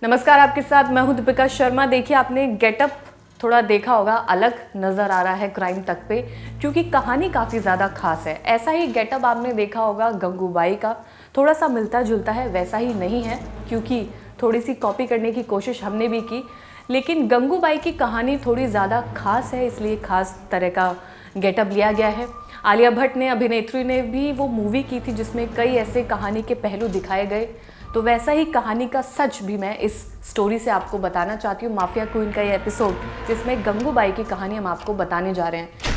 नमस्कार, आपके साथ मैं हूं दीपिका शर्मा। देखिए, आपने गेटअप थोड़ा देखा होगा, अलग नज़र आ रहा है क्राइम तक पे, क्योंकि कहानी काफ़ी ज़्यादा खास है। ऐसा ही गेटअप आपने देखा होगा गंगूबाई का, थोड़ा सा मिलता जुलता है, वैसा ही नहीं है, क्योंकि थोड़ी सी कॉपी करने की कोशिश हमने भी की, लेकिन गंगूबाई की कहानी थोड़ी ज़्यादा खास है, इसलिए खास तरह का गेटअप लिया गया है। आलिया भट्ट ने, अभिनेत्री ने भी वो मूवी की थी जिसमें कई ऐसे कहानी के पहलू दिखाए गए, तो वैसा ही कहानी का सच भी मैं इस स्टोरी से आपको बताना चाहती हूँ। माफिया क्वीन का ये एपिसोड जिसमें गंगूबाई की कहानी हम आपको बताने जा रहे हैं।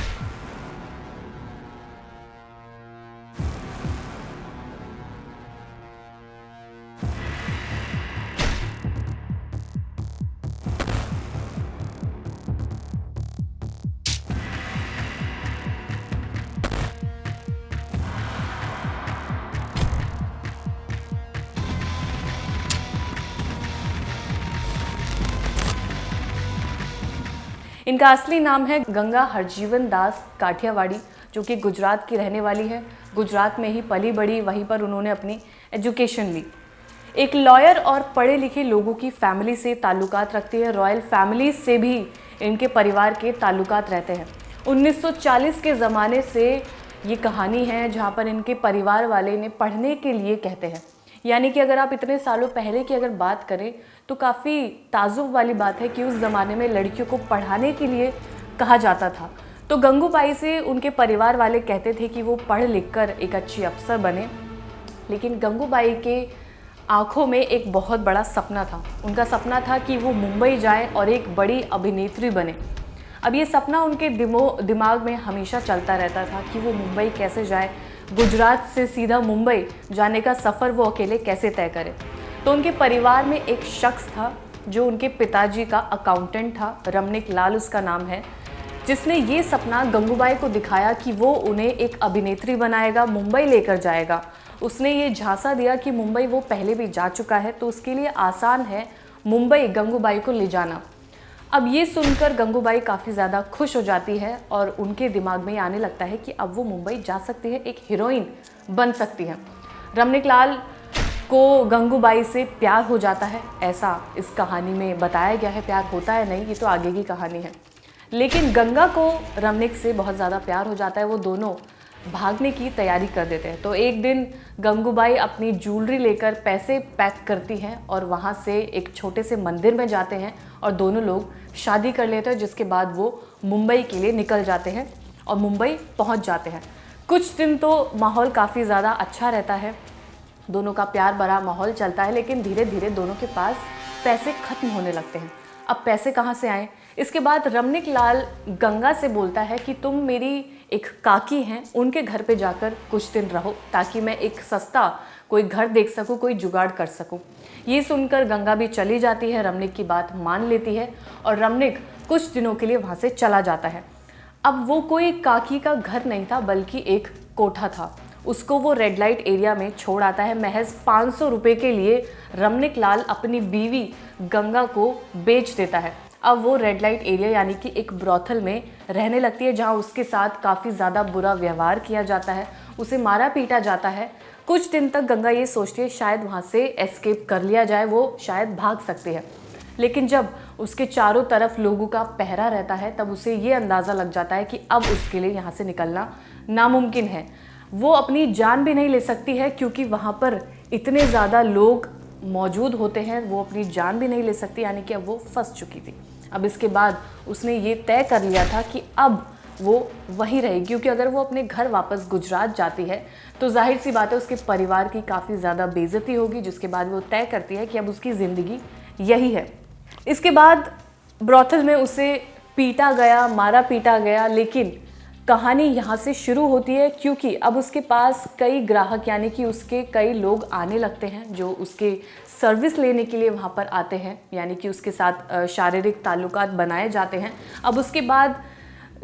इनका असली नाम है गंगा हरजीवन दास काठियावाड़ी, जो कि गुजरात की रहने वाली है। गुजरात में ही पली बड़ी, वहीं पर उन्होंने अपनी एजुकेशन ली। एक लॉयर और पढ़े लिखे लोगों की फैमिली से ताल्लुकात रखती है। रॉयल फैमिली से भी इनके परिवार के ताल्लुकात रहते हैं। 1940 के ज़माने से ये कहानी है जहाँ पर इनके परिवार वाले इन्हें पढ़ने के लिए कहते हैं। यानी कि अगर आप इतने सालों पहले की अगर बात करें तो काफ़ी ताज्जुब वाली बात है कि उस ज़माने में लड़कियों को पढ़ाने के लिए कहा जाता था। तो गंगूबाई से उनके परिवार वाले कहते थे कि वो पढ़ लिख कर एक अच्छी अफसर बने, लेकिन गंगूबाई के आंखों में एक बहुत बड़ा सपना था। उनका सपना था कि वो मुंबई जाए और एक बड़ी अभिनेत्री बने। अब ये सपना उनके दिमाग में हमेशा चलता रहता था कि वो मुंबई कैसे जाए, गुजरात से सीधा मुंबई जाने का सफ़र वो अकेले कैसे तय करे। तो उनके परिवार में एक शख्स था जो उनके पिताजी का अकाउंटेंट था, रमनिक लाल उसका नाम है, जिसने ये सपना गंगूबाई को दिखाया कि वो उन्हें एक अभिनेत्री बनाएगा, मुंबई लेकर जाएगा। उसने ये झांसा दिया कि मुंबई वो पहले भी जा चुका है, तो उसके लिए आसान है मुंबई गंगूबाई को ले जाना। अब ये सुनकर गंगूबाई काफ़ी ज़्यादा खुश हो जाती है और उनके दिमाग में आने लगता है कि अब वो मुंबई जा सकती है, एक हीरोइन बन सकती है। रमनिक लाल को गंगूबाई से प्यार हो जाता है, ऐसा इस कहानी में बताया गया है। प्यार होता है नहीं, ये तो आगे की कहानी है। लेकिन गंगा को रमनिक से बहुत ज़्यादा प्यार हो जाता है, वो दोनों भागने की तैयारी कर देते हैं। तो एक दिन गंगूबाई अपनी ज्वेलरी लेकर पैसे पैक करती हैं और वहाँ से एक छोटे से मंदिर में जाते हैं और दोनों लोग शादी कर लेते हैं, जिसके बाद वो मुंबई के लिए निकल जाते हैं और मुंबई पहुँच जाते हैं। कुछ दिन तो माहौल काफ़ी ज़्यादा अच्छा रहता है, दोनों का प्यार भरा माहौल चलता है, लेकिन धीरे धीरे दोनों के पास पैसे खत्म होने लगते हैं। अब पैसे कहाँ से आए? इसके बाद रमनिक लाल गंगा से बोलता है कि तुम मेरी एक काकी हैं, उनके घर पे जाकर कुछ दिन रहो ताकि मैं एक सस्ता कोई घर देख सकूं, कोई जुगाड़ कर सकूं। ये सुनकर गंगा भी चली जाती है, रमनिक की बात मान लेती है और रमनिक कुछ दिनों के लिए वहाँ से चला जाता है। अब वो कोई काकी का घर नहीं था, बल्कि एक कोठा था। उसको वो रेड लाइट एरिया में छोड़ आता है। महज 500 रुपये के लिए रमनिक लाल अपनी बीवी गंगा को बेच देता है। अब वो रेड लाइट एरिया यानी कि एक ब्रॉथल में रहने लगती है, जहाँ उसके साथ काफ़ी ज़्यादा बुरा व्यवहार किया जाता है, उसे मारा पीटा जाता है। कुछ दिन तक गंगा ये सोचती है शायद वहाँ से एस्केप कर लिया जाए, वो शायद भाग सकती है, लेकिन जब उसके चारों तरफ लोगों का पहरा रहता है तब उसे ये अंदाज़ा लग जाता है कि अब उसके लिए यहाँ से निकलना नामुमकिन है। वो अपनी जान भी नहीं ले सकती है क्योंकि वहाँ पर इतने ज़्यादा लोग मौजूद होते हैं, वो अपनी जान भी नहीं ले सकती, यानी कि अब वो फंस चुकी थी। अब इसके बाद उसने ये तय कर लिया था कि अब वो वहीं रहेगी, क्योंकि अगर वो अपने घर वापस गुजरात जाती है तो जाहिर सी बात है उसके परिवार की काफ़ी ज़्यादा बेइज्जती होगी, जिसके बाद वो तय करती है कि अब उसकी ज़िंदगी यही है। इसके बाद ब्रॉथल में उसे पीटा गया, मारा पीटा गया, लेकिन कहानी यहाँ से शुरू होती है क्योंकि अब उसके पास कई ग्राहक यानी कि उसके कई लोग आने लगते हैं जो उसके सर्विस लेने के लिए वहाँ पर आते हैं, यानी कि उसके साथ शारीरिक ताल्लुकात बनाए जाते हैं। अब उसके बाद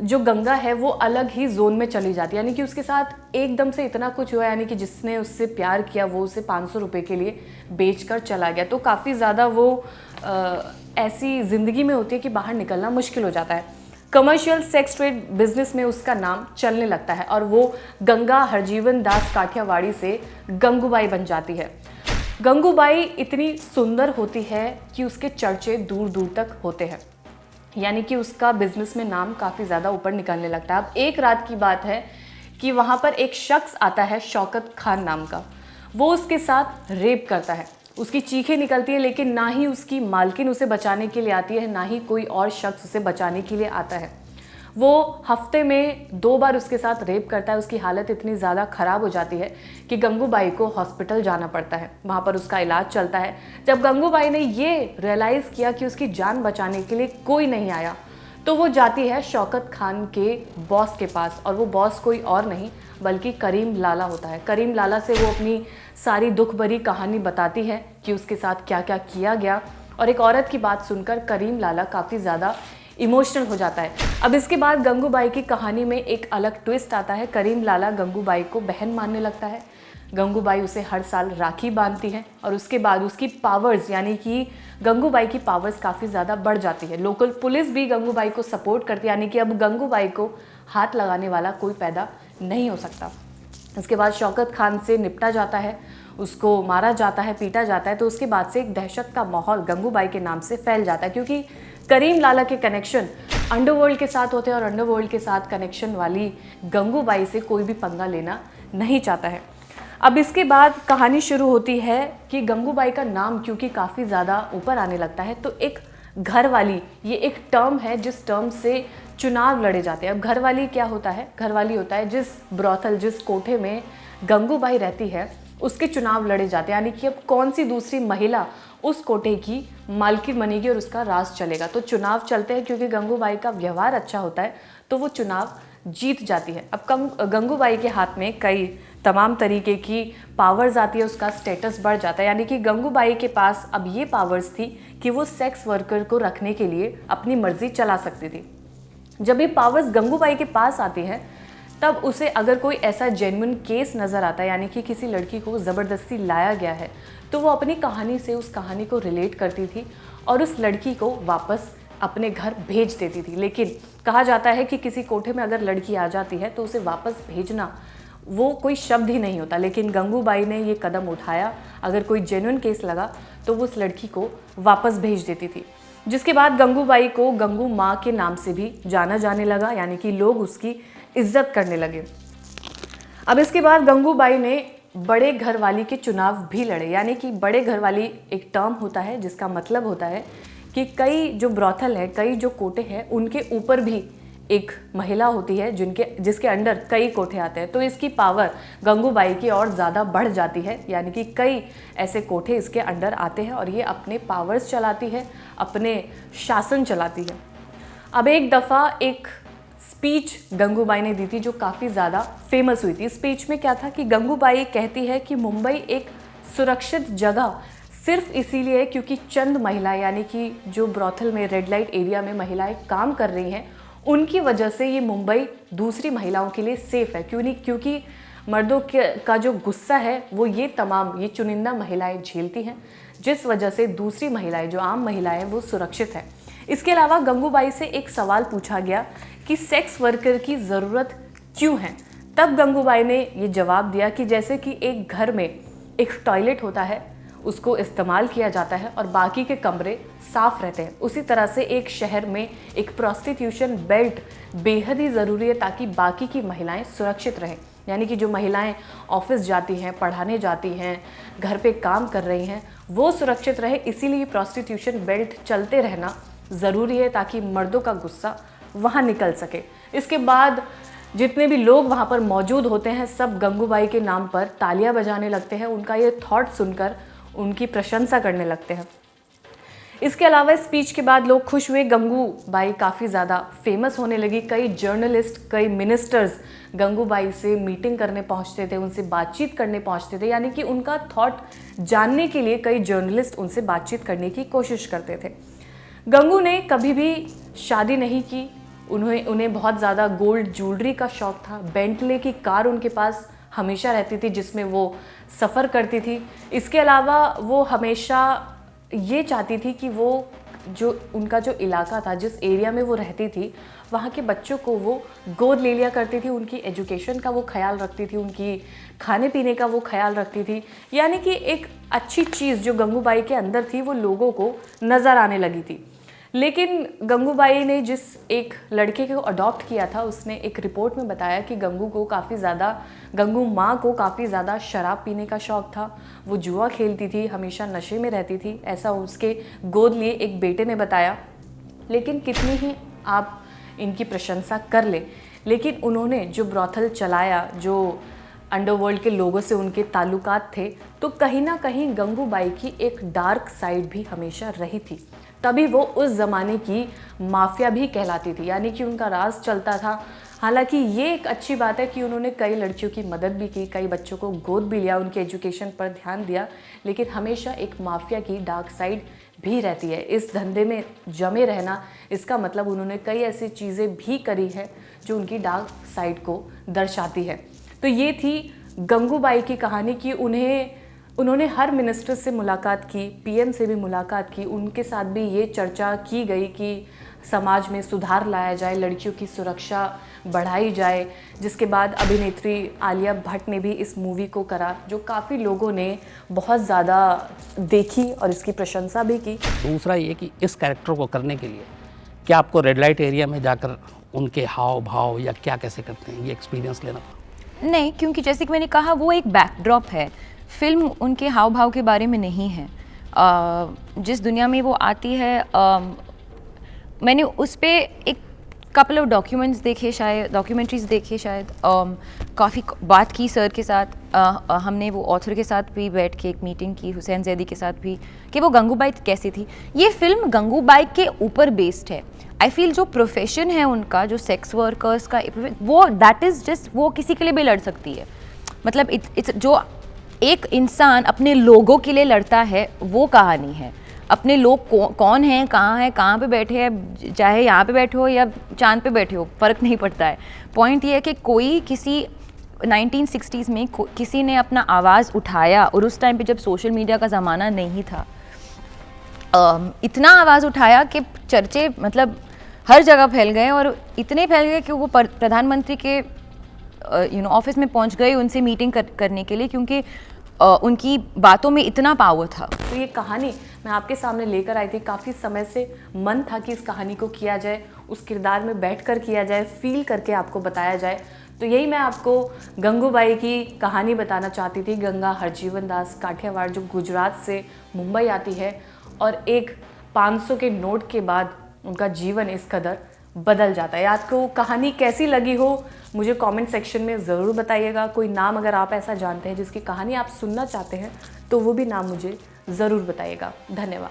जो गंगा है वो अलग ही जोन में चली जाती है, यानी कि उसके साथ एकदम से इतना कुछ हुआ, यानी कि जिसने उससे प्यार किया वो उसे 500 रुपये के लिए बेचकर चला गया। तो काफ़ी ज़्यादा वो ऐसी ज़िंदगी में होती है कि बाहर निकलना मुश्किल हो जाता है। कमर्शियल सेक्स ट्रेड बिजनेस में उसका नाम चलने लगता है और वो गंगा हरजीवन दास काठियावाड़ी से गंगूबाई बन जाती है। गंगूबाई इतनी सुंदर होती है कि उसके चर्चे दूर दूर तक होते हैं, यानी कि उसका बिजनेस में नाम काफ़ी ज़्यादा ऊपर निकलने लगता है। अब एक रात की बात है कि वहाँ पर एक शख्स आता है शौकत खान नाम का, वो उसके साथ रेप करता है। उसकी चीखें निकलती है, लेकिन ना ही उसकी मालकिन उसे बचाने के लिए आती है, ना ही कोई और शख्स उसे बचाने के लिए आता है। वो हफ्ते में 2 बार उसके साथ रेप करता है। उसकी हालत इतनी ज़्यादा ख़राब हो जाती है कि गंगूबाई को हॉस्पिटल जाना पड़ता है, वहाँ पर उसका इलाज चलता है। जब गंगूबाई ने ये रियलाइज़ किया कि उसकी जान बचाने के लिए कोई नहीं आया, तो वो जाती है शौकत खान के बॉस के पास, और वो बॉस कोई और नहीं बल्कि करीम लाला होता है। करीम लाला से वो अपनी सारी दुख भरी कहानी बताती है कि उसके साथ क्या क्या किया गया, और एक औरत की बात सुनकर करीम लाला काफ़ी ज़्यादा इमोशनल हो जाता है। अब इसके बाद गंगूबाई की कहानी में एक अलग ट्विस्ट आता है। करीम लाला गंगूबाई को बहन मानने लगता है। गंगूबाई उसे हर साल राखी बांधती है, और उसके बाद उसकी पावर्स, यानी कि गंगूबाई की पावर्स काफ़ी ज़्यादा बढ़ जाती है। लोकल पुलिस भी गंगूबाई को सपोर्ट करती है, यानी कि अब गंगूबाई को हाथ लगाने वाला कोई पैदा नहीं हो सकता। इसके बाद शौकत खान से निपटा जाता है, उसको मारा जाता है, पीटा जाता है। तो उसके बाद से एक दहशत का माहौल गंगूबाई के नाम से फैल जाता है, क्योंकि करीम लाला के कनेक्शन अंडरवर्ल्ड के साथ होते हैं, और अंडरवर्ल्ड के साथ कनेक्शन वाली गंगूबाई से कोई भी पंगा लेना नहीं चाहता है। अब इसके बाद कहानी शुरू होती है कि गंगूबाई का नाम क्योंकि काफ़ी ज़्यादा ऊपर आने लगता है, तो एक घरवाली, ये एक टर्म है जिस टर्म से चुनाव लड़े जाते हैं। अब घरवाली क्या होता है? घरवाली होता है जिस ब्रॉथल, जिस कोठे में गंगूबाई रहती है, उसके चुनाव लड़े जाते हैं, यानी कि अब कौन सी दूसरी महिला उस कोठे की मालकिन बनेगी और उसका राज चलेगा। तो चुनाव चलते हैं, क्योंकि गंगूबाई का व्यवहार अच्छा होता है तो वो चुनाव जीत जाती है। अब गंगूबाई के हाथ में कई तमाम तरीके की पावर्स आती है, उसका स्टेटस बढ़ जाता है, यानी कि गंगूबाई के पास अब ये पावर्स थी कि वो सेक्स वर्कर को रखने के लिए अपनी मर्जी चला सकती थी। जब ये पावर्स गंगूबाई के पास आती हैं, तब उसे अगर कोई ऐसा जेन्युइन केस नज़र आता है, यानी कि किसी लड़की को ज़बरदस्ती लाया गया है, तो वो अपनी कहानी से उस कहानी को रिलेट करती थी और उस लड़की को वापस अपने घर भेज देती थी। लेकिन कहा जाता है कि किसी कोठे में अगर लड़की आ जाती है तो उसे वापस भेजना वो कोई शब्द ही नहीं होता, लेकिन गंगूबाई ने ये कदम उठाया। अगर कोई जेन्युइन केस लगा तो वो उस लड़की को वापस भेज देती थी, जिसके बाद गंगूबाई को गंगू माँ के नाम से भी जाना जाने लगा, यानी कि लोग उसकी इज्जत करने लगे। अब इसके बाद गंगूबाई ने बड़े घरवाली के चुनाव भी लड़े, यानी कि बड़े घरवाली एक टर्म होता है जिसका मतलब होता है कि कई जो ब्रॉथल है, कई जो कोठे हैं, उनके ऊपर भी एक महिला होती है जिसके अंडर कई कोठे आते हैं। तो इसकी पावर गंगूबाई की और ज़्यादा बढ़ जाती है, यानी कि कई ऐसे कोठे इसके अंडर आते हैं और ये अपने पावर्स चलाती है, अपने शासन चलाती है। अब एक दफ़ा एक स्पीच गंगूबाई ने दी थी जो काफ़ी ज़्यादा फेमस हुई थी। स्पीच में क्या था कि गंगूबाई कहती है कि मुंबई एक सुरक्षित जगह सिर्फ इसीलिए है क्योंकि चंद महिलाएं, यानी कि जो ब्रॉथल में, रेड लाइट एरिया में महिलाएं काम कर रही हैं, उनकी वजह से ये मुंबई दूसरी महिलाओं के लिए सेफ़ है। क्यों नहीं? क्योंकि मर्दों का जो गुस्सा है वो ये चुनिंदा महिलाएं झेलती हैं, जिस वजह से दूसरी महिलाएं, जो आम महिलाएं, वो सुरक्षित है। इसके अलावा गंगूबाई से एक सवाल पूछा गया कि सेक्स वर्कर की ज़रूरत क्यों है। तब गंगूबाई ने ये जवाब दिया कि जैसे कि एक घर में एक टॉयलेट होता है, उसको इस्तेमाल किया जाता है और बाकी के कमरे साफ रहते हैं, उसी तरह से एक शहर में एक प्रोस्टिट्यूशन बेल्ट बेहद ही ज़रूरी है ताकि बाकी की महिलाएं सुरक्षित रहें। यानी कि जो महिलाएं ऑफिस जाती हैं, पढ़ाने जाती हैं, घर पे काम कर रही हैं, वो सुरक्षित रहे। इसीलिए प्रोस्टिट्यूशन बेल्ट चलते रहना ज़रूरी है ताकि मर्दों का गुस्सा वहाँ निकल सके। इसके बाद जितने भी लोग वहाँ पर मौजूद होते हैं, सब गंगूबाई के नाम पर तालियां बजाने लगते हैं, उनका ये थॉट सुनकर उनकी प्रशंसा करने लगते हैं। इसके अलावा स्पीच के बाद लोग खुश हुए, गंगूबाई काफ़ी ज़्यादा फेमस होने लगी। कई जर्नलिस्ट, कई मिनिस्टर्स गंगूबाई से मीटिंग करने पहुंचते थे, उनसे बातचीत करने पहुंचते थे, यानी कि उनका थॉट जानने के लिए कई जर्नलिस्ट उनसे बातचीत करने की कोशिश करते थे। गंगू ने कभी भी शादी नहीं की। उन्हें बहुत ज़्यादा गोल्ड ज्वेलरी का शौक़ था। बेंटले की कार उनके पास हमेशा रहती थी जिसमें वो सफ़र करती थी। इसके अलावा वो हमेशा ये चाहती थी कि वो जो उनका जो इलाका था, जिस एरिया में वो रहती थी, वहाँ के बच्चों को वो गोद ले लिया करती थी, उनकी एजुकेशन का वो ख्याल रखती थी, उनकी खाने पीने का वो ख्याल रखती थी। यानी कि एक अच्छी चीज़ जो गंगूबाई के अंदर थी वो लोगों को नज़र आने लगी थी। लेकिन गंगूबाई ने जिस एक लड़के को अडॉप्ट किया था, उसने एक रिपोर्ट में बताया कि गंगू माँ को काफ़ी ज़्यादा शराब पीने का शौक़ था, वो जुआ खेलती थी, हमेशा नशे में रहती थी, ऐसा उसके गोद लिए एक बेटे ने बताया। लेकिन कितनी ही आप इनकी प्रशंसा कर ले, लेकिन उन्होंने जो ब्रॉथल चलाया, जो अंडरवर्ल्ड के लोगों से उनके ताल्लुकात थे, तो कहीं ना कहीं गंगूबाई की एक डार्क साइड भी हमेशा रही थी। तभी वो उस ज़माने की माफिया भी कहलाती थी, यानी कि उनका राज चलता था। हालांकि ये एक अच्छी बात है कि उन्होंने कई लड़कियों की मदद भी की, कई बच्चों को गोद भी लिया, उनके एजुकेशन पर ध्यान दिया, लेकिन हमेशा एक माफिया की डार्क साइड भी रहती है। इस धंधे में जमे रहना, इसका मतलब उन्होंने कई ऐसी चीज़ें भी करी है जो उनकी डार्क साइड को दर्शाती है। तो ये थी गंगूबाई की कहानी कि उन्होंने हर मिनिस्टर से मुलाकात की, पीएम से भी मुलाकात की, उनके साथ भी ये चर्चा की गई कि समाज में सुधार लाया जाए, लड़कियों की सुरक्षा बढ़ाई जाए, जिसके बाद अभिनेत्री आलिया भट्ट ने भी इस मूवी को करा, जो काफ़ी लोगों ने बहुत ज़्यादा देखी और इसकी प्रशंसा भी की। दूसरा ये कि इस कैरेक्टर को करने के लिए क्या आपको रेड लाइट एरिया में जाकर उनके हाव भाव या क्या कैसे करते हैं, ये एक्सपीरियंस लेना पड़ा? नहीं, क्योंकि जैसे कि मैंने कहा वो एक बैकड्रॉप है, फिल्म उनके हाव भाव के बारे में नहीं है। जिस दुनिया में वो आती है, मैंने उस पर एक कपल ऑफ डॉक्यूमेंट्रीज देखे शायद, काफ़ी बात की सर के साथ, हमने वो ऑथर के साथ भी बैठ के एक मीटिंग की, हुसैन जैदी के साथ भी, कि वो गंगूबाई कैसी थी। ये फिल्म गंगूबाई के ऊपर बेस्ड है। आई फील जो प्रोफेशन है उनका, जो सेक्स वर्कर्स का, वो दैट इज़ जस्ट, वो किसी के लिए भी लड़ सकती है। मतलब जो एक इंसान अपने लोगों के लिए लड़ता है, वो कहानी है। अपने लोग कौन हैं, कहाँ पे बैठे हैं, चाहे यहाँ पे बैठे हो या चांद पे बैठे हो, फ़र्क नहीं पड़ता है। पॉइंट ये है कि कोई किसी 1960s में किसी ने अपना आवाज़ उठाया, और उस टाइम पे जब सोशल मीडिया का ज़माना नहीं था, इतना आवाज़ उठाया कि चर्चे मतलब हर जगह फैल गए, और इतने फैल गए कि वो प्रधानमंत्री के ऑफिस में पहुंच गए उनसे मीटिंग करने के लिए, क्योंकि उनकी बातों में इतना पावर था। तो ये कहानी मैं आपके सामने लेकर आई थी। काफ़ी समय से मन था कि इस कहानी को किया जाए, उस किरदार में बैठकर किया जाए, फील करके आपको बताया जाए। तो यही मैं आपको गंगूबाई की कहानी बताना चाहती थी। गंगा हरजीवन दास काठियावाड़, जो गुजरात से मुंबई आती है और एक 500 के नोट के बाद उनका जीवन इस कदर बदल जाता है। आपको कहानी कैसी लगी हो मुझे कमेंट सेक्शन में ज़रूर बताइएगा। कोई नाम अगर आप ऐसा जानते हैं जिसकी कहानी आप सुनना चाहते हैं, तो वो भी नाम मुझे ज़रूर बताइएगा। धन्यवाद।